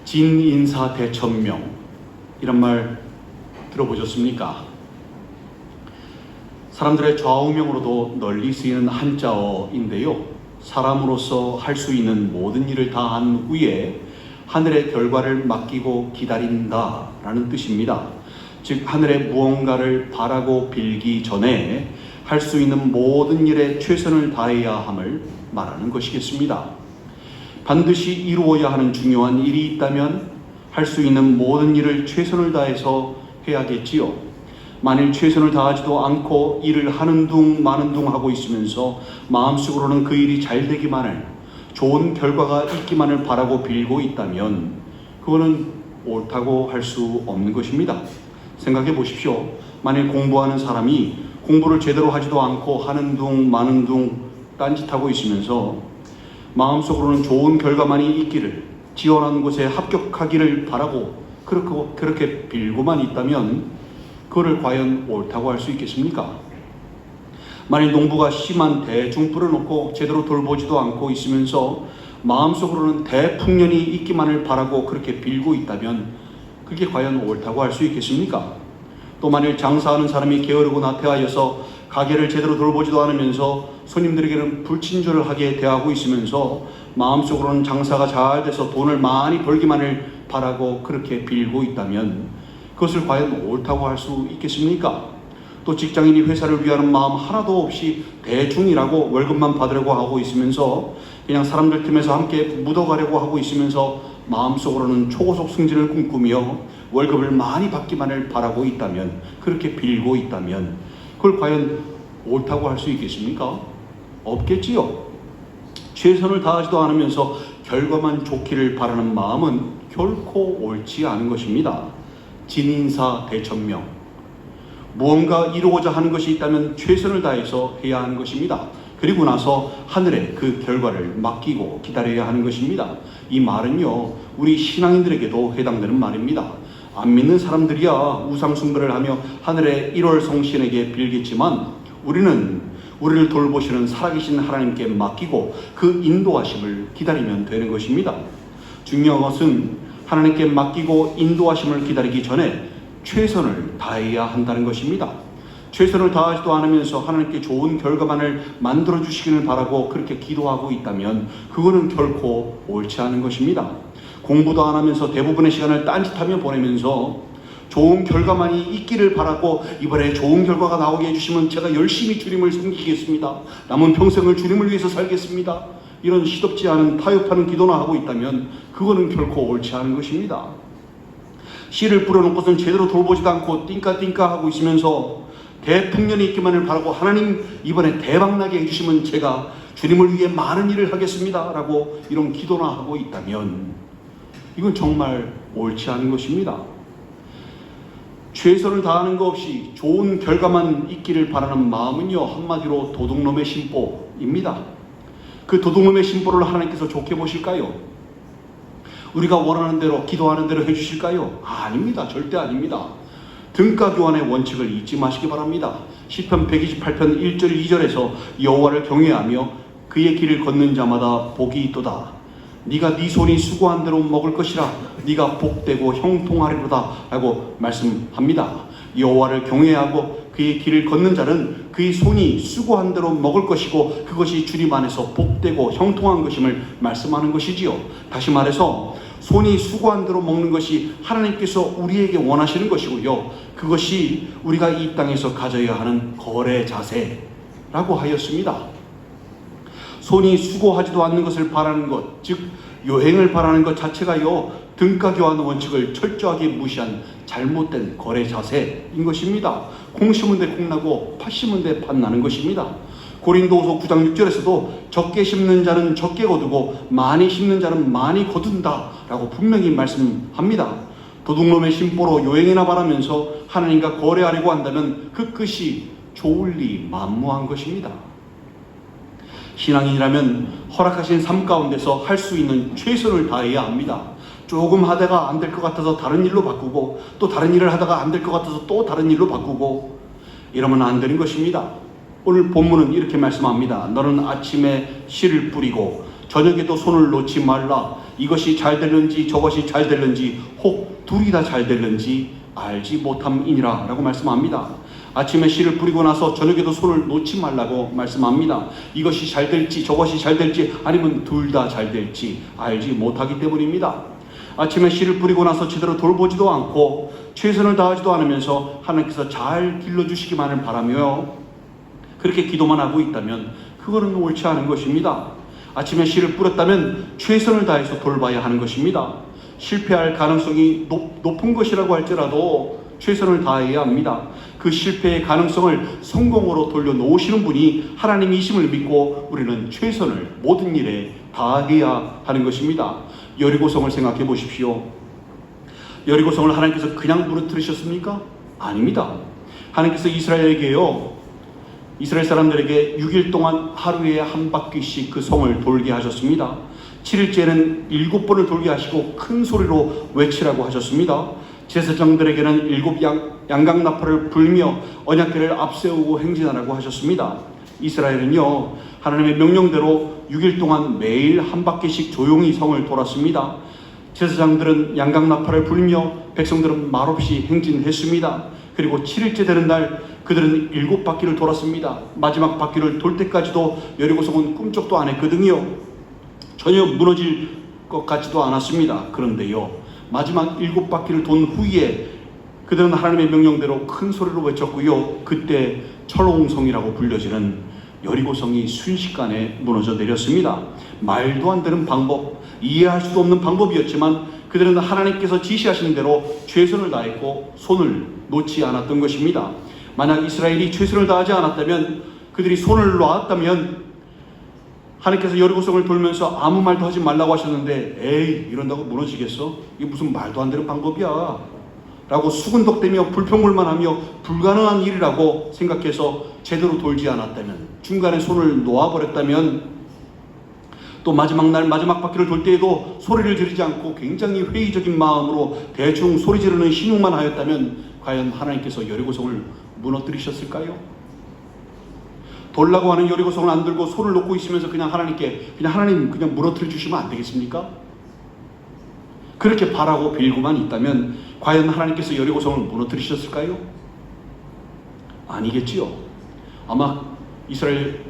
진인사대천명, 이런 말 들어보셨습니까? 사람들의 좌우명으로도 널리 쓰이는 한자어인데요, 사람으로서 할 수 있는 모든 일을 다 한 후에 하늘의 결과를 맡기고 기다린다 라는 뜻입니다. 즉 하늘의 무언가를 바라고 빌기 전에 할 수 있는 모든 일에 최선을 다해야 함을 말하는 것이겠습니다. 반드시 이루어야 하는 중요한 일이 있다면 할 수 있는 모든 일을 최선을 다해서 해야겠지요. 만일 최선을 다하지도 않고 일을 하는 둥 마는 둥 하고 있으면서 마음속으로는 그 일이 잘 되기만을, 좋은 결과가 있기만을 바라고 빌고 있다면 그거는 옳다고 할 수 없는 것입니다. 생각해 보십시오. 만일 공부하는 사람이 공부를 제대로 하지도 않고 하는 둥 마는 둥 딴짓하고 있으면서 마음속으로는 좋은 결과만이 있기를, 지원하는 곳에 합격하기를 바라고 그렇게 빌고만 있다면 그거를 과연 옳다고 할 수 있겠습니까? 만일 농부가 씨만 대충 뿌려놓고 제대로 돌보지도 않고 있으면서 마음속으로는 대풍년이 있기만을 바라고 그렇게 빌고 있다면 그게 과연 옳다고 할 수 있겠습니까? 또 만일 장사하는 사람이 게으르고 나태하여서 가게를 제대로 돌보지도 않으면서 손님들에게는 불친절을 하게 대하고 있으면서 마음속으로는 장사가 잘 돼서 돈을 많이 벌기만을 바라고 그렇게 빌고 있다면 그것을 과연 옳다고 할 수 있겠습니까? 또 직장인이 회사를 위하는 마음 하나도 없이 대충 일하고 월급만 받으려고 하고 있으면서 그냥 사람들 틈에서 함께 묻어가려고 하고 있으면서 마음속으로는 초고속 승진을 꿈꾸며 월급을 많이 받기만을 바라고 있다면, 그렇게 빌고 있다면 그걸 과연 옳다고 할 수 있겠습니까? 없겠지요. 최선을 다하지도 않으면서 결과만 좋기를 바라는 마음은 결코 옳지 않은 것입니다. 진인사대천명, 무언가 이루고자 하는 것이 있다면 최선을 다해서 해야 하는 것입니다. 그리고 나서 하늘에 그 결과를 맡기고 기다려야 하는 것입니다. 이 말은요, 우리 신앙인들에게도 해당되는 말입니다. 안 믿는 사람들이야 우상 숭배를 하며 하늘의 1월 성신에게 빌겠지만 우리는 우리를 돌보시는 살아계신 하나님께 맡기고 그 인도하심을 기다리면 되는 것입니다. 중요한 것은 하나님께 맡기고 인도하심을 기다리기 전에 최선을 다해야 한다는 것입니다. 최선을 다하지도 않으면서 하나님께 좋은 결과만을 만들어 주시기를 바라고 그렇게 기도하고 있다면 그거는 결코 옳지 않은 것입니다. 공부도 안 하면서 대부분의 시간을 딴짓하며 보내면서 좋은 결과만이 있기를 바라고 이번에 좋은 결과가 나오게 해주시면 제가 열심히 주님을 섬기겠습니다. 남은 평생을 주님을 위해서 살겠습니다. 이런 시덥지 않은 타협하는 기도나 하고 있다면 그거는 결코 옳지 않은 것입니다. 씨를 뿌려놓고선 제대로 돌보지도 않고 띵까띵까 하고 있으면서 대풍년이 있기만을 바라고 하나님 이번에 대박나게 해주시면 제가 주님을 위해 많은 일을 하겠습니다 라고 이런 기도나 하고 있다면 이건 정말 옳지 않은 것입니다. 최선을 다하는 것 없이 좋은 결과만 있기를 바라는 마음은요, 한마디로 도둑놈의 심보입니다. 그 도둑놈의 심보를 하나님께서 좋게 보실까요? 우리가 원하는 대로 기도하는 대로 해주실까요? 아닙니다. 절대 아닙니다. 등가 교환의 원칙을 잊지 마시기 바랍니다. 시편 128편 1절 2절에서 여호와를 경외하며 그의 길을 걷는 자마다 복이 있도다. 네가 네 손이 수고한 대로 먹을 것이라. 네가 복되고 형통하리로다 라고 말씀합니다. 여호와를 경외하고 그의 길을 걷는 자는 그의 손이 수고한 대로 먹을 것이고 그것이 주님 안에서 복되고 형통한 것임을 말씀하는 것이지요. 다시 말해서 손이 수고한 대로 먹는 것이 하나님께서 우리에게 원하시는 것이고요, 그것이 우리가 이 땅에서 가져야 하는 거래 자세라고 하였습니다. 손이 수고하지도 않는 것을 바라는 것, 즉 여행을 바라는 것 자체가요, 등가 교환 원칙을 철저하게 무시한 잘못된 거래 자세인 것입니다. 콩 심은 데 콩 나고 팥 심은 데 팥 나는 것입니다. 고린도후서 9장 6절에서도 적게 심는 자는 적게 거두고 많이 심는 자는 많이 거둔다 라고 분명히 말씀합니다. 도둑놈의 심보로 여행이나 바라면서 하나님과 거래하려고 한다면 그 끝이 좋을 리 만무한 것입니다. 신앙인이라면 허락하신 삶 가운데서 할 수 있는 최선을 다해야 합니다. 조금 하다가 안 될 것 같아서 다른 일로 바꾸고 또 다른 일을 하다가 안 될 것 같아서 또 다른 일로 바꾸고 이러면 안 되는 것입니다. 오늘 본문은 이렇게 말씀합니다. 너는 아침에 씨를 뿌리고 저녁에도 손을 놓지 말라. 이것이 잘 될는지 저것이 잘 될는지 혹 둘이 다 잘 될는지 알지 못함이니라 라고 말씀합니다. 아침에 씨를 뿌리고 나서 저녁에도 손을 놓지 말라고 말씀합니다. 이것이 잘 될지 저것이 잘 될지 아니면 둘 다 잘 될지 알지 못하기 때문입니다. 아침에 씨를 뿌리고 나서 제대로 돌보지도 않고 최선을 다하지도 않으면서 하나님께서 잘 길러주시기만을 바라며 그렇게 기도만 하고 있다면 그거는 옳지 않은 것입니다. 아침에 씨를 뿌렸다면 최선을 다해서 돌봐야 하는 것입니다. 실패할 가능성이 높은 것이라고 할지라도 최선을 다해야 합니다. 그 실패의 가능성을 성공으로 돌려놓으시는 분이 하나님이심을 믿고 우리는 최선을 모든 일에 다해야 하는 것입니다. 여리고성을 생각해 보십시오. 여리고성을 하나님께서 그냥 무너뜨리셨습니까? 아닙니다. 하나님께서 이스라엘 사람들에게 6일 동안 하루에 한 바퀴씩 그 성을 돌게 하셨습니다. 7일째는 7번을 돌게 하시고 큰 소리로 외치라고 하셨습니다. 제사장들에게는 7 양강나팔을 불며 언약궤를 앞세우고 행진하라고 하셨습니다. 이스라엘은요, 하나님의 명령대로 6일 동안 매일 한 바퀴씩 조용히 성을 돌았습니다. 제사장들은 양강나팔을 불며 백성들은 말없이 행진했습니다. 그리고 7일째 되는 날 그들은 7바퀴를 돌았습니다. 마지막 바퀴를 돌 때까지도 여리고성은 꿈쩍도 안 했거든요. 전혀 무너질 것 같지도 않았습니다. 그런데요, 마지막 7바퀴를 돈 후에 그들은 하나님의 명령대로 큰 소리로 외쳤고요, 그때 철옹성이라고 불려지는 여리고성이 순식간에 무너져 내렸습니다. 말도 안 되는 방법, 이해할 수도 없는 방법이었지만 그들은 하나님께서 지시하시는 대로 최선을 다했고 손을 놓지 않았던 것입니다. 만약 이스라엘이 최선을 다하지 않았다면, 그들이 손을 놓았다면 하나님께서 여리고성을 돌면서 아무 말도 하지 말라고 하셨는데 에이 이런다고 무너지겠어? 이게 무슨 말도 안 되는 방법이야 라고 수근덕대며 불평불만하며 불가능한 일이라고 생각해서 제대로 돌지 않았다면, 중간에 손을 놓아버렸다면, 또 마지막 날 마지막 바퀴를 돌 때에도 소리를 지르지 않고 굉장히 회의적인 마음으로 대충 소리 지르는 신용만 하였다면 과연 하나님께서 여리고성을 무너뜨리셨을까요? 돌라고 하는 여리고성을 안 들고 손을 놓고 있으면서 그냥 하나님 그냥 무너뜨려 주시면 안 되겠습니까? 그렇게 바라고 빌고만 있다면 과연 하나님께서 여리고성을 무너뜨리셨을까요? 아니겠지요. 아마 이스라엘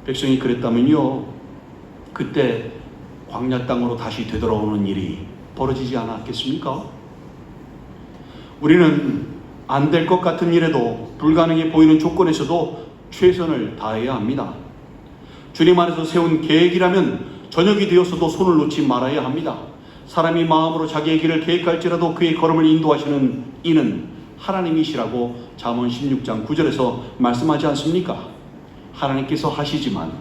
백성이 그랬다면요, 그때 광야 땅으로 다시 되돌아오는 일이 벌어지지 않았겠습니까? 우리는 안 될 것 같은 일에도, 불가능해 보이는 조건에서도 최선을 다해야 합니다. 주님 안에서 세운 계획이라면 저녁이 되었어도 손을 놓지 말아야 합니다. 사람이 마음으로 자기의 길을 계획할지라도 그의 걸음을 인도하시는 이는 하나님이시라고 잠언 16장 9절에서 말씀하지 않습니까? 하나님께서 하시지만,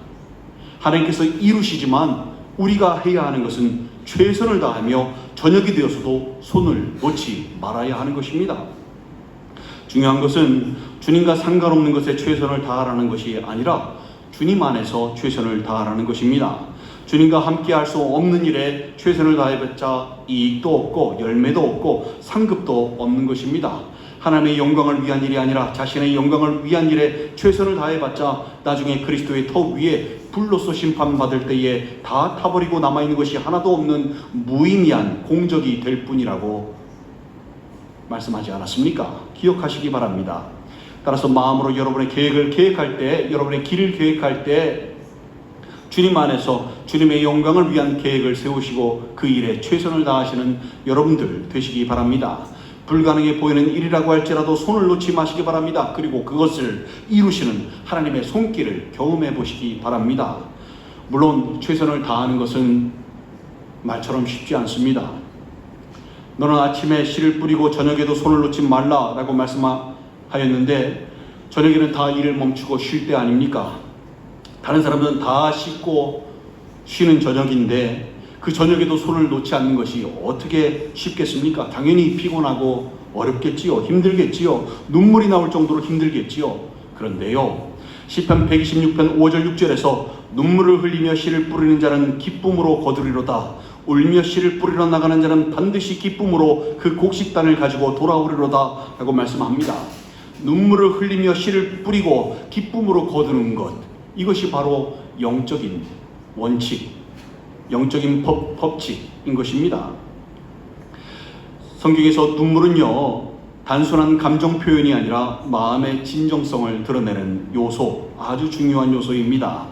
하나님께서 이루시지만 우리가 해야 하는 것은 최선을 다하며 저녁이 되어서도 손을 놓지 말아야 하는 것입니다. 중요한 것은 주님과 상관없는 것에 최선을 다하라는 것이 아니라 주님 안에서 최선을 다하라는 것입니다. 주님과 함께 할 수 없는 일에 최선을 다해봤자 이익도 없고 열매도 없고 상급도 없는 것입니다. 하나님의 영광을 위한 일이 아니라 자신의 영광을 위한 일에 최선을 다해봤자 나중에 그리스도의 터 위에 불로서 심판받을 때에 다 타버리고 남아있는 것이 하나도 없는 무의미한 공적이 될 뿐이라고 말씀하지 않았습니까? 기억하시기 바랍니다. 따라서 마음으로 여러분의 계획을 계획할 때, 여러분의 길을 계획할 때 주님 안에서 주님의 영광을 위한 계획을 세우시고 그 일에 최선을 다하시는 여러분들 되시기 바랍니다. 불가능해 보이는 일이라고 할지라도 손을 놓지 마시기 바랍니다. 그리고 그것을 이루시는 하나님의 손길을 경험해 보시기 바랍니다. 물론 최선을 다하는 것은 말처럼 쉽지 않습니다. 너는 아침에 씨를 뿌리고 저녁에도 손을 놓지 말라라고 말씀하였는데, 저녁에는 다 일을 멈추고 쉴 때 아닙니까? 다른 사람들은 다 씻고 쉬는 저녁인데 그 저녁에도 손을 놓지 않는 것이 어떻게 쉽겠습니까? 당연히 피곤하고 어렵겠지요. 힘들겠지요. 눈물이 나올 정도로 힘들겠지요. 그런데요, 시편 126편 5절 6절에서 눈물을 흘리며 씨를 뿌리는 자는 기쁨으로 거두리로다. 울며 씨를 뿌리러 나가는 자는 반드시 기쁨으로 그 곡식단을 가지고 돌아오리로다 라고 말씀합니다. 눈물을 흘리며 씨를 뿌리고 기쁨으로 거두는 것, 이것이 바로 영적인 원칙, 영적인 법칙인 것입니다. 성경에서 눈물은요, 단순한 감정 표현이 아니라 마음의 진정성을 드러내는 요소, 아주 중요한 요소입니다.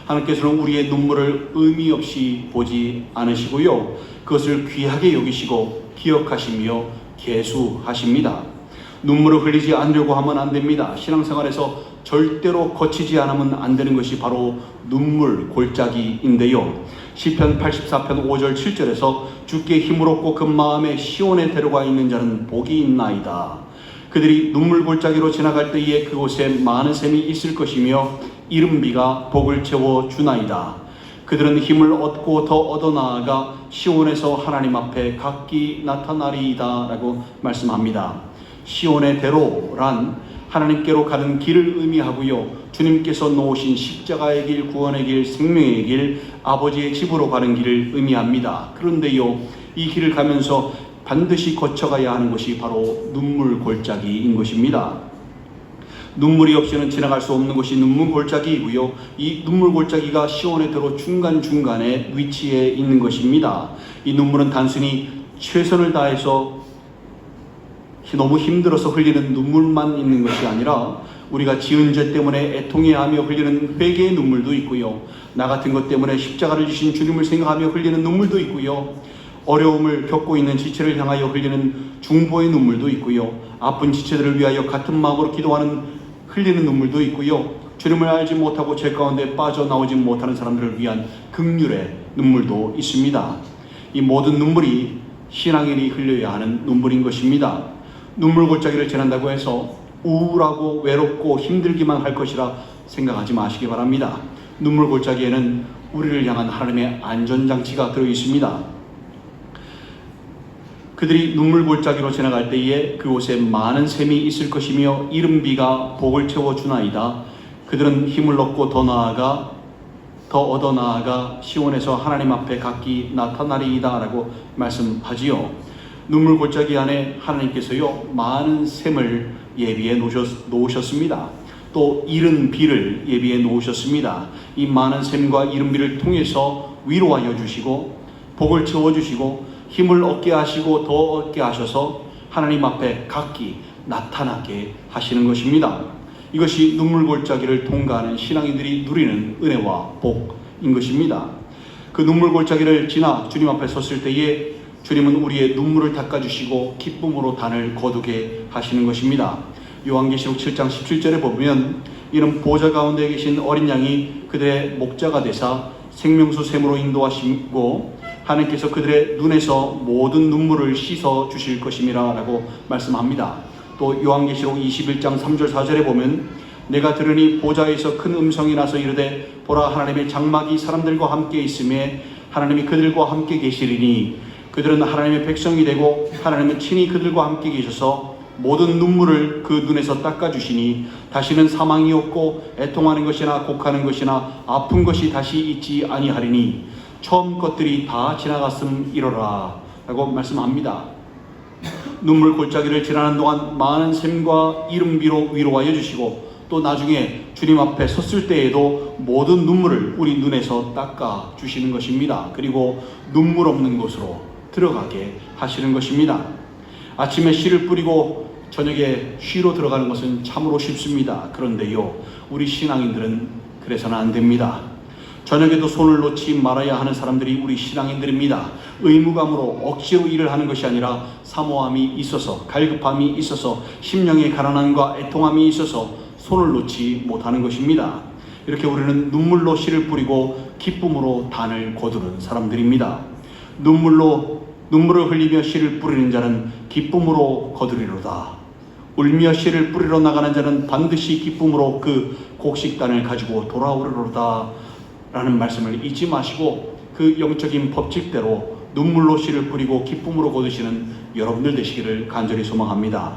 하나님께서는 우리의 눈물을 의미 없이 보지 않으시고요, 그것을 귀하게 여기시고 기억하시며 계수하십니다. 눈물을 흘리지 않으려고 하면 안 됩니다. 신앙생활에서 절대로 거치지 않으면 안 되는 것이 바로 눈물 골짜기인데요. 시편 84편 5절 7절에서 주께 힘을 얻고 그 마음에 시온에 데려가 있는 자는 복이 있나이다. 그들이 눈물 골짜기로 지나갈 때에 그곳에 많은 샘이 있을 것이며 이른 비가 복을 채워 주나이다. 그들은 힘을 얻고 더 얻어나아가 시온에서 하나님 앞에 각기 나타나리이다 라고 말씀합니다. 시온의 대로란 하나님께로 가는 길을 의미하고요, 주님께서 놓으신 십자가의 길, 구원의 길, 생명의 길, 아버지의 집으로 가는 길을 의미합니다. 그런데요, 이 길을 가면서 반드시 거쳐가야 하는 것이 바로 눈물 골짜기인 것입니다. 눈물이 없이는 지나갈 수 없는 것이 눈물 골짜기이고요, 이 눈물 골짜기가 시온의 대로 중간중간에 위치해 있는 것입니다. 이 눈물은 단순히 최선을 다해서 너무 힘들어서 흘리는 눈물만 있는 것이 아니라 우리가 지은 죄 때문에 애통해하며 흘리는 회개의 눈물도 있고요, 나 같은 것 때문에 십자가를 지신 주님을 생각하며 흘리는 눈물도 있고요, 어려움을 겪고 있는 지체를 향하여 흘리는 중보의 눈물도 있고요, 아픈 지체들을 위하여 같은 마음으로 기도하는 흘리는 눈물도 있고요, 주님을 알지 못하고 죄 가운데 빠져나오지 못하는 사람들을 위한 긍휼의 눈물도 있습니다. 이 모든 눈물이 신앙인이 흘려야 하는 눈물인 것입니다. 눈물 골짜기를 지난다고 해서 우울하고 외롭고 힘들기만 할 것이라 생각하지 마시기 바랍니다. 눈물 골짜기에는 우리를 향한 하나님의 안전장치가 들어있습니다. 그들이 눈물 골짜기로 지나갈 때에 그곳에 많은 샘이 있을 것이며 이른 비가 복을 채워주나이다. 그들은 힘을 얻고 더 얻어 나아가 시온에서 하나님 앞에 각기 나타나리이다 라고 말씀하지요. 눈물 골짜기 안에 하나님께서요, 많은 샘을 예비해 놓으셨습니다. 또 이른 비를 예비해 놓으셨습니다. 이 많은 샘과 이른 비를 통해서 위로하여 주시고 복을 채워주시고 힘을 얻게 하시고 더 얻게 하셔서 하나님 앞에 각기 나타나게 하시는 것입니다. 이것이 눈물 골짜기를 통과하는 신앙인들이 누리는 은혜와 복인 것입니다. 그 눈물 골짜기를 지나 주님 앞에 섰을 때에 주님은 우리의 눈물을 닦아주시고 기쁨으로 단을 거두게 하시는 것입니다. 요한계시록 7장 17절에 보면 이는 보좌 가운데 계신 어린 양이 그들의 목자가 되사 생명수 샘으로 인도하시고 하나님께서 그들의 눈에서 모든 눈물을 씻어 주실 것임이라 라고 말씀합니다. 또 요한계시록 21장 3절 4절에 보면 내가 들으니 보좌에서 큰 음성이 나서 이르되 보라 하나님의 장막이 사람들과 함께 있음에 하나님이 그들과 함께 계시리니 그들은 하나님의 백성이 되고 하나님은 친히 그들과 함께 계셔서 모든 눈물을 그 눈에서 닦아주시니 다시는 사망이 없고 애통하는 것이나 곡하는 것이나 아픈 것이 다시 있지 아니하리니 처음 것들이 다 지나갔음 이러라 라고 말씀합니다. 눈물 골짜기를 지나는 동안 많은 샘과 이른 비로 위로하여 주시고 또 나중에 주님 앞에 섰을 때에도 모든 눈물을 우리 눈에서 닦아 주시는 것입니다. 그리고 눈물 없는 곳으로 들어가게 하시는 것입니다. 아침에 씨를 뿌리고 저녁에 쉬러 들어가는 것은 참으로 쉽습니다. 그런데요, 우리 신앙인들은 그래서는 안 됩니다. 저녁에도 손을 놓지 말아야 하는 사람들이 우리 신앙인들입니다. 의무감으로 억지로 일을 하는 것이 아니라 사모함이 있어서, 갈급함이 있어서, 심령의 가난함과 애통함이 있어서 손을 놓지 못하는 것입니다. 이렇게 우리는 눈물로 씨를 뿌리고 기쁨으로 단을 거두는 사람들입니다. 눈물을 흘리며 씨를 뿌리는 자는 기쁨으로 거두리로다. 울며 씨를 뿌리러 나가는 자는 반드시 기쁨으로 그 곡식단을 가지고 돌아오리로다 라는 말씀을 잊지 마시고 그 영적인 법칙대로 눈물로 씨를 뿌리고 기쁨으로 거두시는 여러분들 되시기를 간절히 소망합니다.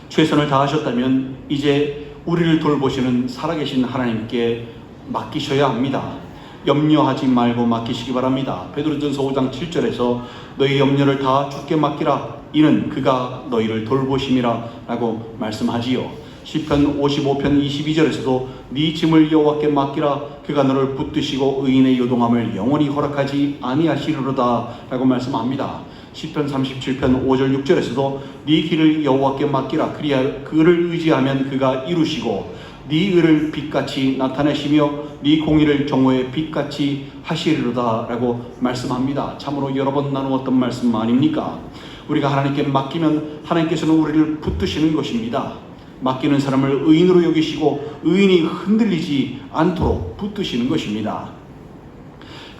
최선을 다하셨다면 이제 우리를 돌보시는 살아계신 하나님께 맡기셔야 합니다. 염려하지 말고 맡기시기 바랍니다. 베드로전서 5장 7절에서 너희 염려를 다 주께 맡기라 이는 그가 너희를 돌보심이라 라고 말씀하지요. 시편 55편 22절에서도 네 짐을 여호와께 맡기라 그가 너를 붙드시고 의인의 요동함을 영원히 허락하지 아니하시리로다 라고 말씀합니다. 시편 37편 5절 6절에서도 네 길을 여호와께 맡기라 그리야 그를 의지하면 그가 이루시고 네 의를 빛같이 나타내시며 네 공의를 정오의 빛같이 하시리로다 라고 말씀합니다. 참으로 여러 번 나누었던 말씀 아닙니까? 우리가 하나님께 맡기면 하나님께서는 우리를 붙드시는 것입니다. 맡기는 사람을 의인으로 여기시고 의인이 흔들리지 않도록 붙드시는 것입니다.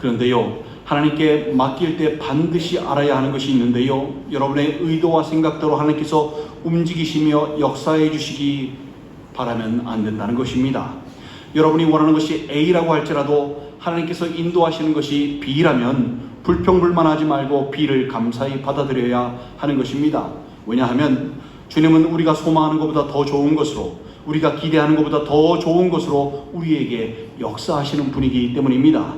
그런데요, 하나님께 맡길 때 반드시 알아야 하는 것이 있는데요, 여러분의 의도와 생각대로 하나님께서 움직이시며 역사해 주시기 바라면 안 된다는 것입니다. 여러분이 원하는 것이 A라고 할지라도 하나님께서 인도하시는 것이 B라면 불평불만하지 말고 B를 감사히 받아들여야 하는 것입니다. 왜냐하면 주님은 우리가 소망하는 것보다 더 좋은 것으로, 우리가 기대하는 것보다 더 좋은 것으로 우리에게 역사하시는 분이기 때문입니다.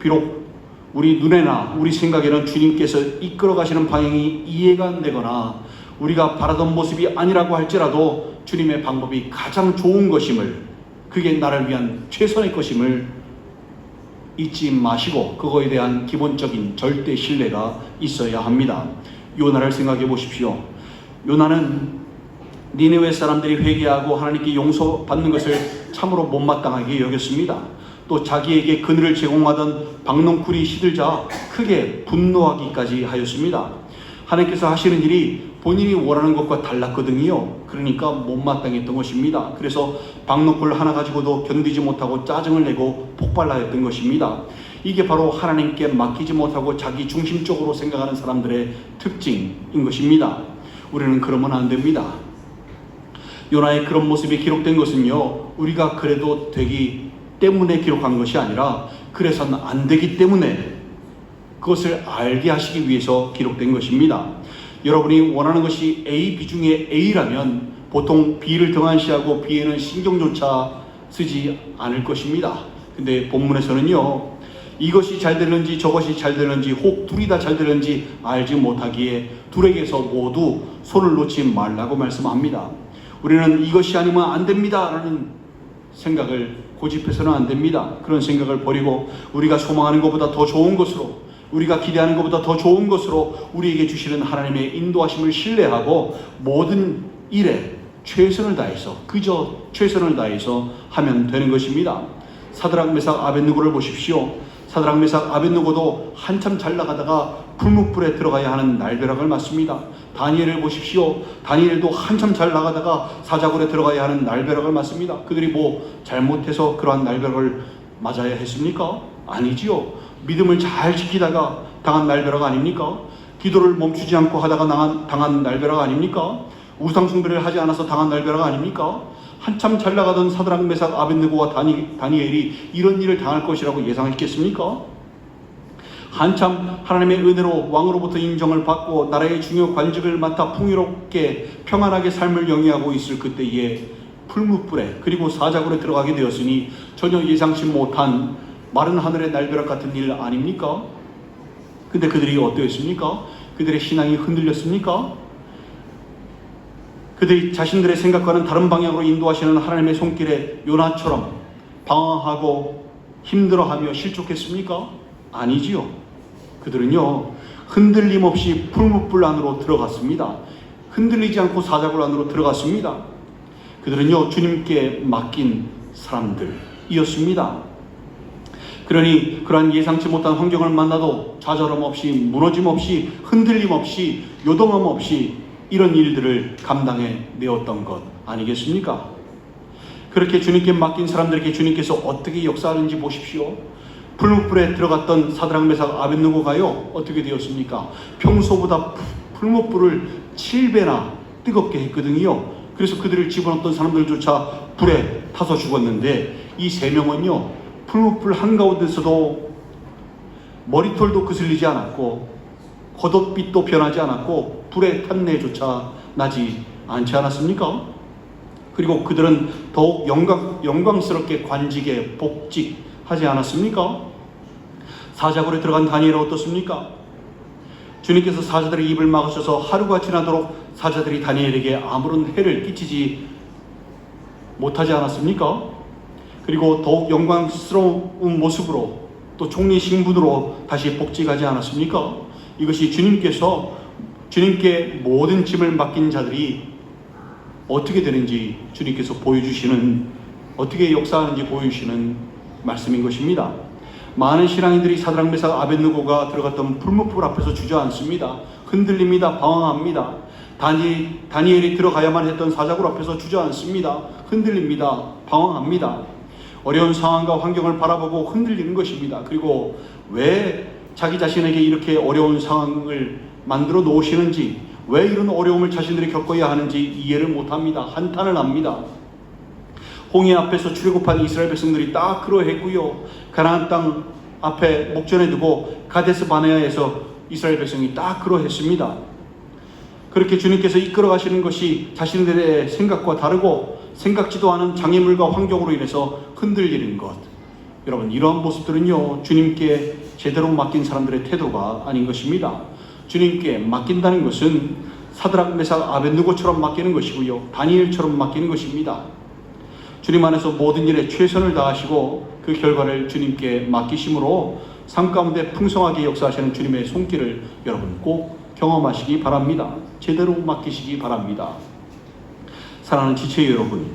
비록 우리 눈에나 우리 생각에는 주님께서 이끌어 가시는 방향이 이해가 안 되거나 우리가 바라던 모습이 아니라고 할지라도 주님의 방법이 가장 좋은 것임을, 그게 나를 위한 최선의 것임을 잊지 마시고 그거에 대한 기본적인 절대 신뢰가 있어야 합니다. 요나를 생각해 보십시오. 요나는 니느웨 사람들이 회개하고 하나님께 용서받는 것을 참으로 못마땅하게 여겼습니다. 또 자기에게 그늘을 제공하던 박농쿨이 시들자 크게 분노하기까지 하였습니다. 하나님께서 하시는 일이 본인이 원하는 것과 달랐거든요. 그러니까 못마땅했던 것입니다. 그래서 박농쿨 하나 가지고도 견디지 못하고 짜증을 내고 폭발하였던 것입니다. 이게 바로 하나님께 맡기지 못하고 자기 중심적으로 생각하는 사람들의 특징인 것입니다. 우리는 그러면 안 됩니다. 요나의 그런 모습이 기록된 것은요, 우리가 그래도 되기 때문에 기록한 것이 아니라 그래서는 안 되기 때문에 그것을 알게 하시기 위해서 기록된 것입니다. 여러분이 원하는 것이 A, B 중에 A라면 보통 B를 등한시하고 B에는 신경조차 쓰지 않을 것입니다. 근데 본문에서는요, 이것이 잘 되는지 저것이 잘 되는지 혹 둘이 다 잘 되는지 알지 못하기에 둘에게서 모두 손을 놓지 말라고 말씀합니다. 우리는 이것이 아니면 안 됩니다 라는 생각을 고집해서는 안 됩니다. 그런 생각을 버리고 우리가 소망하는 것보다 더 좋은 것으로, 우리가 기대하는 것보다 더 좋은 것으로 우리에게 주시는 하나님의 인도하심을 신뢰하고 모든 일에 최선을 다해서, 그저 최선을 다해서 하면 되는 것입니다. 사드락 메삭 아벳느고를 보십시오. 사드락 메삭 아벳느고도 한참 잘 나가다가 풀무불에 들어가야 하는 날벼락을 맞습니다. 다니엘을 보십시오. 다니엘도 한참 잘 나가다가 사자굴에 들어가야 하는 날벼락을 맞습니다. 그들이 뭐 잘못해서 그러한 날벼락을 맞아야 했습니까? 아니지요. 믿음을 잘 지키다가 당한 날벼락 아닙니까? 기도를 멈추지 않고 하다가 당한 날벼락 아닙니까? 우상 숭배를 하지 않아서 당한 날벼락 아닙니까? 한참 잘 나가던 사드락 메삭 아벳느고와 다니엘이 이런 일을 당할 것이라고 예상했겠습니까? 한참 하나님의 은혜로 왕으로부터 인정을 받고 나라의 중요 관직을 맡아 풍요롭게 평안하게 삶을 영위하고 있을 그때에 풀무불에 그리고 사자굴에 들어가게 되었으니 전혀 예상치 못한 마른 하늘의 날벼락 같은 일 아닙니까? 근데 그들이 어떠했습니까? 그들의 신앙이 흔들렸습니까? 그들이 자신들의 생각과는 다른 방향으로 인도하시는 하나님의 손길에 요나처럼 방황하고 힘들어하며 실족했습니까? 아니지요. 그들은요, 흔들림 없이 풀무불 안으로 들어갔습니다. 흔들리지 않고 사자굴 안으로 들어갔습니다. 그들은요, 주님께 맡긴 사람들이었습니다. 그러니 그러한 예상치 못한 환경을 만나도 좌절함 없이, 무너짐 없이, 흔들림 없이, 요동함 없이 이런 일들을 감당해 내었던 것 아니겠습니까? 그렇게 주님께 맡긴 사람들에게 주님께서 어떻게 역사하는지 보십시오. 풀무불에 들어갔던 사드락 메삭 아벳느고가요, 어떻게 되었습니까? 평소보다 풀무불을 7배나 뜨겁게 했거든요. 그래서 그들을 집어넣었던 사람들조차 불에 타서 죽었는데 이 세 명은요, 풀무불 한가운데서도 머리털도 그슬리지 않았고 겉옷빛도 변하지 않았고 불의 탄내조차 나지 않지 않았습니까? 그리고 그들은 더욱 영광스럽게 관직에 복직하지 않았습니까? 사자굴에 들어간 다니엘은 어떻습니까? 주님께서 사자들의 입을 막으셔서 하루가 지나도록 사자들이 다니엘에게 아무런 해를 끼치지 못하지 않았습니까? 그리고 더욱 영광스러운 모습으로 또 총리 신분으로 다시 복직하지 않았습니까? 이것이 주님께 모든 짐을 맡긴 자들이 어떻게 되는지 주님께서 보여주시는, 어떻게 역사하는지 보여주시는 말씀인 것입니다. 많은 신앙인들이 사드락 메삭 아벳느고가 들어갔던 풀무불 앞에서 주저앉습니다. 흔들립니다. 방황합니다. 다니엘이 들어가야만 했던 사자굴 앞에서 주저앉습니다. 흔들립니다. 방황합니다. 어려운 상황과 환경을 바라보고 흔들리는 것입니다. 그리고 왜 자기 자신에게 이렇게 어려운 상황을 만들어 놓으시는지, 왜 이런 어려움을 자신들이 겪어야 하는지 이해를 못합니다. 한탄을 합니다. 홍해 앞에서 출애굽한 이스라엘 백성들이 딱 그러했고요. 가나안 땅 앞에 목전에 두고 가데스 바네아에서 이스라엘 백성이 딱 그러했습니다. 그렇게 주님께서 이끌어 가시는 것이 자신들의 생각과 다르고 생각지도 않은 장애물과 환경으로 인해서 흔들리는 것. 여러분, 이러한 모습들은요, 주님께 제대로 맡긴 사람들의 태도가 아닌 것입니다. 주님께 맡긴다는 것은 사드락 메삭 아벳느고처럼 맡기는 것이고요, 다니엘처럼 맡기는 것입니다. 주님 안에서 모든 일에 최선을 다하시고 그 결과를 주님께 맡기심으로 삶 가운데 풍성하게 역사하시는 주님의 손길을 여러분 꼭 경험하시기 바랍니다. 제대로 맡기시기 바랍니다. 사랑하는 지체 여러분,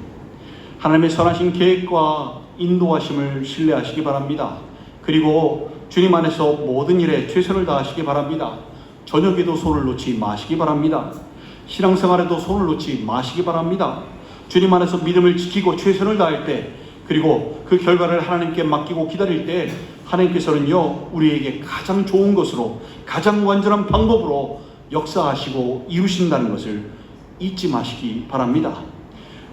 하나님의 선하신 계획과 인도하심을 신뢰하시기 바랍니다. 그리고 주님 안에서 모든 일에 최선을 다하시기 바랍니다. 저녁에도 손을 놓지 마시기 바랍니다. 신앙생활에도 손을 놓지 마시기 바랍니다. 주님 안에서 믿음을 지키고 최선을 다할 때, 그리고 그 결과를 하나님께 맡기고 기다릴 때 하나님께서는요, 우리에게 가장 좋은 것으로, 가장 완전한 방법으로 역사하시고 이루신다는 것을 잊지 마시기 바랍니다.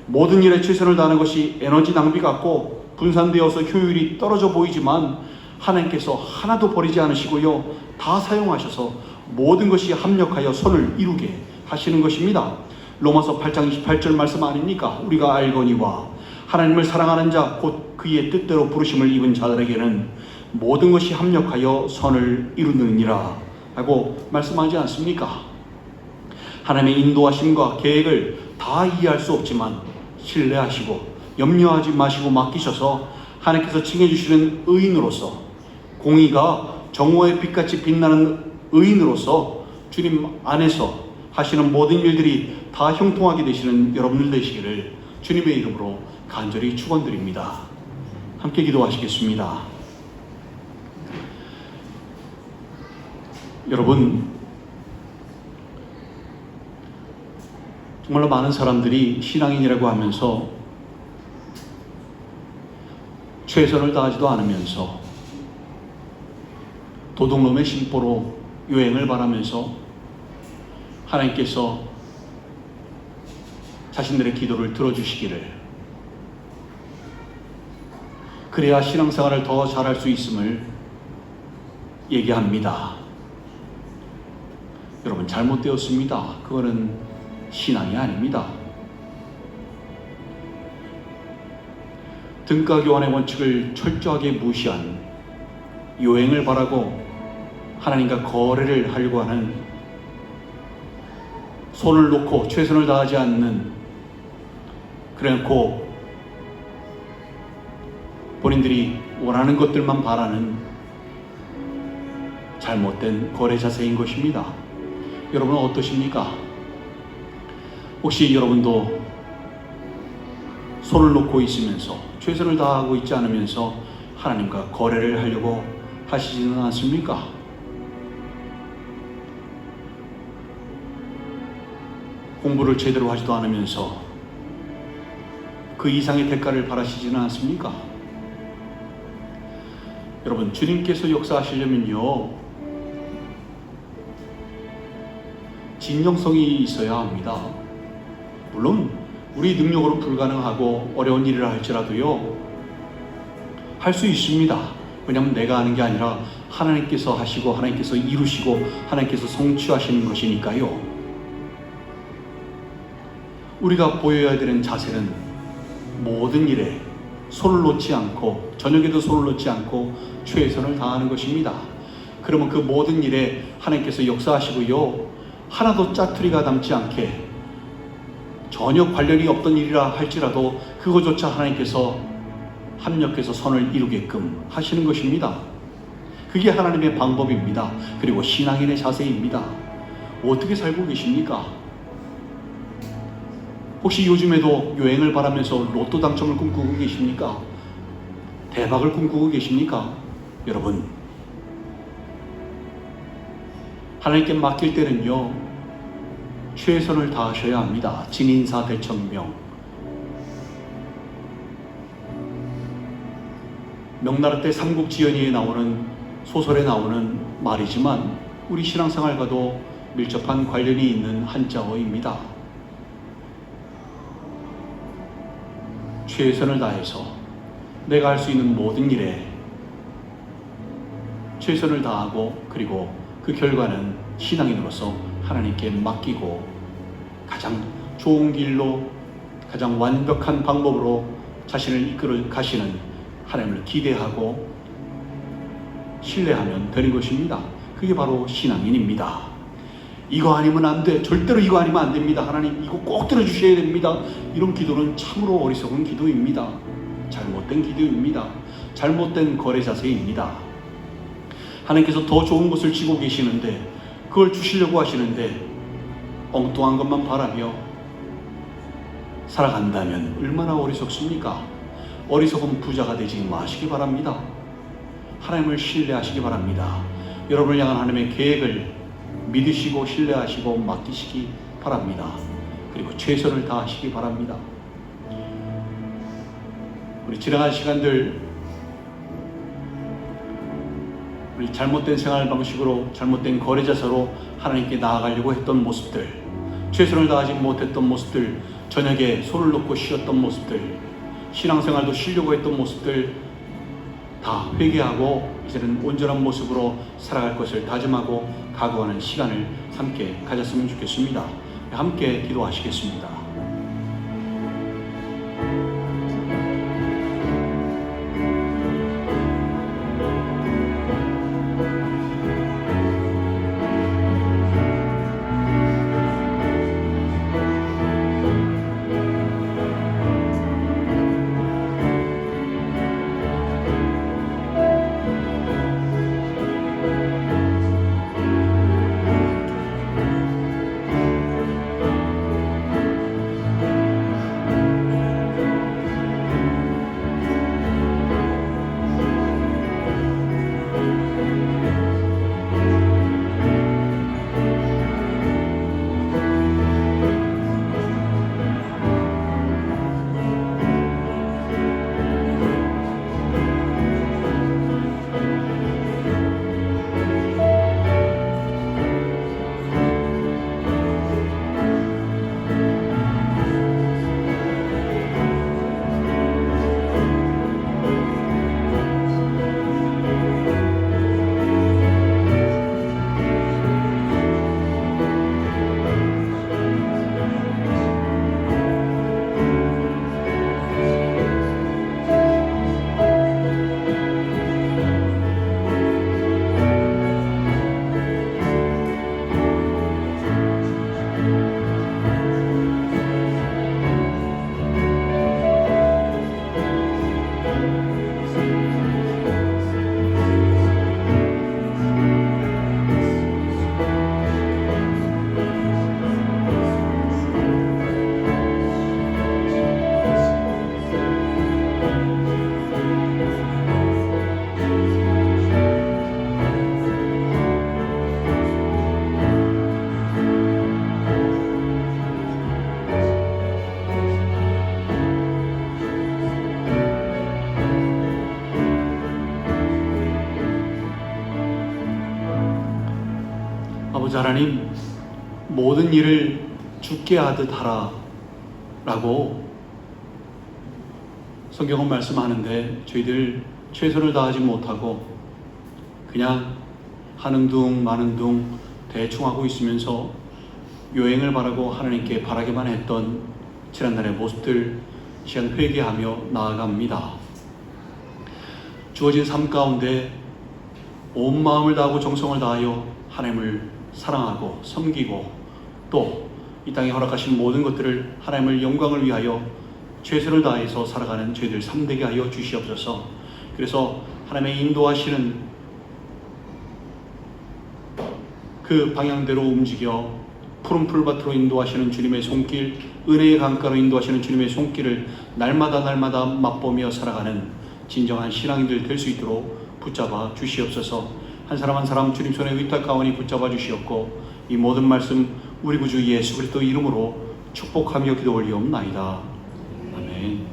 모든 일에 최선을 다하는 것이 에너지 낭비 같고 분산되어서 효율이 떨어져 보이지만 하나님께서 하나도 버리지 않으시고요, 다 사용하셔서 모든 것이 합력하여 선을 이루게 하시는 것입니다. 로마서 8장 28절 말씀 아닙니까? 우리가 알거니와 하나님을 사랑하는 자 곧 그의 뜻대로 부르심을 입은 자들에게는 모든 것이 합력하여 선을 이루느니라 하고 말씀하지 않습니까? 하나님의 인도하심과 계획을 다 이해할 수 없지만 신뢰하시고 염려하지 마시고 맡기셔서 하나님께서 칭해주시는 의인으로서, 공의가 정오의 빛같이 빛나는 의인으로서 주님 안에서 하시는 모든 일들이 다 형통하게 되시는 여러분들 되시기를 주님의 이름으로 간절히 축원드립니다. 함께 기도하시겠습니다. 여러분, 정말로 많은 사람들이 신앙인이라고 하면서 최선을 다하지도 않으면서 도둑놈의 심보로 유행을 바라면서 하나님께서 자신들의 기도를 들어주시기를, 그래야 신앙생활을 더 잘할 수 있음을 얘기합니다. 여러분, 잘못되었습니다. 그거는 신앙이 아닙니다. 등가교환의 원칙을 철저하게 무시한, 요행을 바라고 하나님과 거래를 하려고 하는, 손을 놓고 최선을 다하지 않는, 그래놓고 본인들이 원하는 것들만 바라는 잘못된 거래 자세인 것입니다. 여러분은 어떠십니까? 혹시 여러분도 손을 놓고 있으면서 최선을 다하고 있지 않으면서 하나님과 거래를 하려고 하시지는 않습니까? 공부를 제대로 하지도 않으면서 그 이상의 대가를 바라시지는 않습니까? 여러분, 주님께서 역사하시려면요, 진정성이 있어야 합니다. 물론 우리 능력으로 불가능하고 어려운 일이라 할지라도요, 할 수 있습니다. 왜냐하면 내가 하는 게 아니라 하나님께서 하시고 하나님께서 이루시고 하나님께서 성취하시는 것이니까요. 우리가 보여야 되는 자세는 모든 일에 손을 놓지 않고, 저녁에도 손을 놓지 않고 최선을 다하는 것입니다. 그러면 그 모든 일에 하나님께서 역사하시고요, 하나도 짜투리가 남지 않게 전혀 관련이 없던 일이라 할지라도 그것조차 하나님께서 합력해서 선을 이루게끔 하시는 것입니다. 그게 하나님의 방법입니다. 그리고 신앙인의 자세입니다. 어떻게 살고 계십니까? 혹시 요즘에도 여행을 바라면서 로또 당첨을 꿈꾸고 계십니까? 대박을 꿈꾸고 계십니까? 여러분, 하나님께 맡길 때는요, 최선을 다하셔야 합니다. 진인사 대천명. 명나라 때 삼국지연의에 나오는, 소설에 나오는 말이지만 우리 신앙생활과도 밀접한 관련이 있는 한자어입니다. 최선을 다해서 내가 할 수 있는 모든 일에 최선을 다하고, 그리고 그 결과는 신앙인으로서 하나님께 맡기고 가장 좋은 길로, 가장 완벽한 방법으로 자신을 이끌어 가시는 하나님을 기대하고 신뢰하면 되는 것입니다. 그게 바로 신앙인입니다. 이거 아니면 안 돼, 절대로 이거 아니면 안 됩니다, 하나님 이거 꼭 들어주셔야 됩니다, 이런 기도는 참으로 어리석은 기도입니다. 잘못된 기도입니다. 잘못된 거래 자세입니다. 하나님께서 더 좋은 것을 지고 계시는데, 그걸 주시려고 하시는데 엉뚱한 것만 바라며 살아간다면 얼마나 어리석습니까? 어리석은 부자가 되지 마시기 바랍니다. 하나님을 신뢰하시기 바랍니다. 여러분을 향한 하나님의 계획을 믿으시고 신뢰하시고 맡기시기 바랍니다. 그리고 최선을 다하시기 바랍니다. 우리 지나간 시간들, 우리 잘못된 생활 방식으로, 잘못된 거래 자세로 하나님께 나아가려고 했던 모습들, 최선을 다하지 못했던 모습들, 저녁에 손을 놓고 쉬었던 모습들, 신앙생활도 쉬려고 했던 모습들 다 회개하고 이제는 온전한 모습으로 살아갈 것을 다짐하고 각오하는 시간을 함께 가졌으면 좋겠습니다. 함께 기도하시겠습니다. 아버지 하나님, 모든 일을 주께 하듯 하라 라고 성경은 말씀하는데, 저희들 최선을 다하지 못하고 그냥 하는 둥 마는 둥 대충 하고 있으면서 요행을 바라고 하나님께 바라기만 했던 지난날의 모습들 시간 회개하며 나아갑니다. 주어진 삶 가운데 온 마음을 다하고 정성을 다하여 하나님을 사랑하고 섬기고 또 이 땅에 허락하신 모든 것들을 하나님을 영광을 위하여 최선을 다해서 살아가는 저희들 참되게 하여 주시옵소서. 그래서 하나님의 인도하시는 그 방향대로 움직여 푸른 풀밭으로 인도하시는 주님의 손길, 은혜의 강가로 인도하시는 주님의 손길을 날마다 맛보며 살아가는 진정한 신앙인들 될 수 있도록 붙잡아 주시옵소서. 한 사람 한 사람 주님 손에 위탁하오니 붙잡아 주시옵고, 이 모든 말씀 우리 구주 예수 그리스도 이름으로 축복하며 기도 올리옵나이다. 아멘.